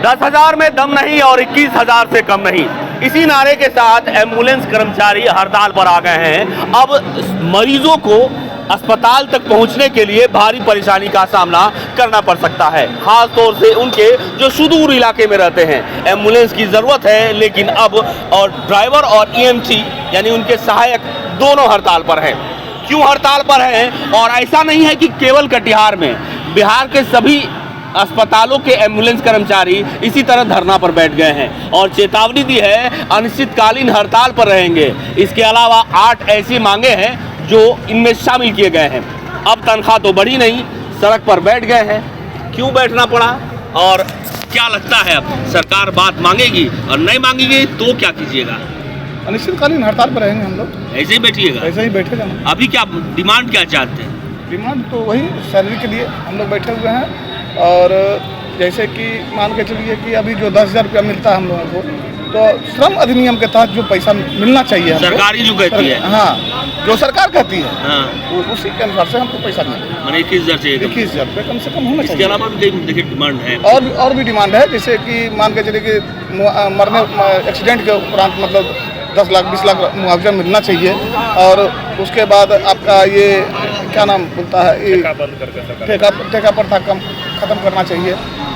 10,000 में दम नहीं और 21,000 से कम नहीं, इसी नारे के साथ एम्बुलेंस कर्मचारी हड़ताल पर आ गए हैं। अब मरीजों को अस्पताल तक पहुंचने के लिए भारी परेशानी का सामना करना पड़ सकता है, खास तौर से उनके जो सुदूर इलाके में रहते हैं। एम्बुलेंस की ज़रूरत है, लेकिन अब और ड्राइवर और ईएमटी यानी उनके सहायक दोनों हड़ताल पर हैं। क्यों हड़ताल पर हैं? और ऐसा नहीं है कि केवल कटिहार में, बिहार के सभी अस्पतालों के एम्बुलेंस कर्मचारी इसी तरह धरना पर बैठ गए हैं और चेतावनी दी है, अनिश्चितकालीन हड़ताल पर रहेंगे। इसके अलावा 8 ऐसी मांगे हैं जो इनमें शामिल किए गए हैं। अब तनख्वाह तो बढ़ी नहीं, सड़क पर बैठ गए हैं। क्यों बैठना पड़ा और क्या लगता है अब सरकार बात मांगेगी और नहीं मांगेगी तो क्या कीजिएगा? अनिश्चितकालीन हड़ताल पर रहेंगे हम लोग। ऐसे ही बैठिएगा? ऐसे ही बैठेगा। अभी क्या डिमांड क्या चाहते हैं? डिमांड तो वही सैलरी के लिए हम लोग बैठे हुए हैं। और जैसे कि मान के चलिए कि अभी जो 10,000 रुपया मिलता है हम लोगों को, तो श्रम अधिनियम के तहत जो पैसा मिलना चाहिए सरकारी जो कहती है, हाँ, जो सरकार कहती है, हाँ, उसी के अनुसार से हमको पैसा मिले। मैंने 21,000 चाहिए। 21,000 रुपये कम से कम होना चाहिए। इसके अलावा भी देखिए डिमांड है, और भी डिमांड है। जैसे कि मान के चलिए कि मरने एक्सीडेंट के उपरांत मतलब 10 लाख 20 लाख मुआवजा मिलना चाहिए। और उसके बाद आपका ये क्या नाम बोलता है, ये ठेका प्रथा कम ख़त्म करना चाहिए।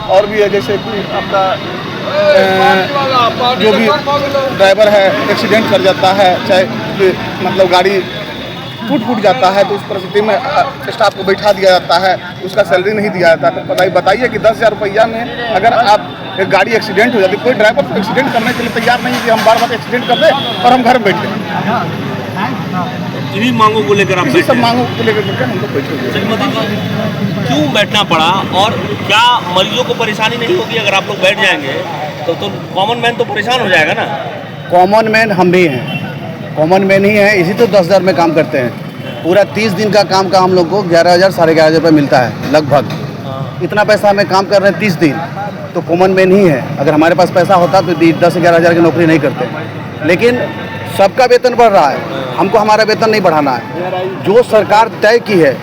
और भी है जैसे कि आपका जो भी ड्राइवर है एक्सीडेंट कर जाता है, चाहे मतलब गाड़ी टूट जाता है, तो उस परिस्थिति में स्टाफ को बैठा दिया जाता है, उसका सैलरी नहीं दिया जाता। तो बताइए कि 10,000 रुपया में अगर आप एक गाड़ी एक्सीडेंट हो जाती, कोई ड्राइवर तो एक्सीडेंट करने के लिए तैयार नहीं कि हम बार एक्सीडेंट कर दें और हम घर में बैठ जाएं। इन्हीं मांगों को लेकर आप इसी सब मांगों को लेकर हम लोग बैठे हुए। क्यों बैठना पड़ा और क्या मरीजों को परेशानी नहीं होगी अगर आप लोग बैठ जाएंगे? तो कॉमन मैन तो परेशान हो जाएगा ना। कॉमन मैन हम भी हैं, कॉमन मैन ही हैं, इसी तो 10,000 में काम करते हैं। पूरा 30 दिन का काम का हम लोग को 11,000 साढ़े 11,000 रुपये मिलता है लगभग। इतना पैसा हमें काम कर रहे हैं 30 दिन, तो कॉमन मैन ही है। अगर हमारे पास पैसा होता तो 10-11,000 की नौकरी नहीं करते। लेकिन सबका वेतन बढ़ रहा है, हमको हमारा वेतन नहीं बढ़ाना है। जो सरकार तय की है,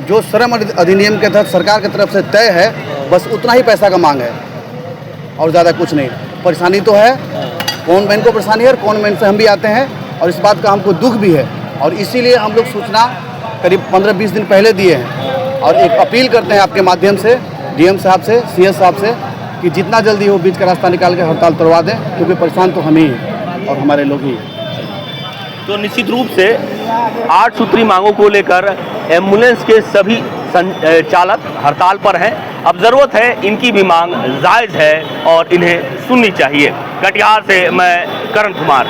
जो श्रम अधिनियम के तहत सरकार की तरफ से तय है, बस उतना ही पैसा का मांग है और ज़्यादा कुछ नहीं। परेशानी तो है, कॉमन मैन को परेशानी है और कॉमन मैन से हम भी आते हैं और इस बात का हमको दुख भी है। और इसीलिए हम लोग सूचना करीब 15-20 दिन पहले दिए हैं और एक अपील करते हैं आपके माध्यम से डीएम साहब से, सीएस साहब से, कि जितना जल्दी हो बीच का रास्ता निकाल के हड़ताल तोड़वा दें, क्योंकि परेशान तो हम ही हैं और हमारे लोग ही हैं। तो निश्चित रूप से 8 सूत्री मांगों को लेकर एम्बुलेंस के सभी चालक हड़ताल पर हैं। अब ज़रूरत है, इनकी भी मांग जायज़ है और इन्हें सुननी चाहिए। कटिहार से मैं करण कुमार।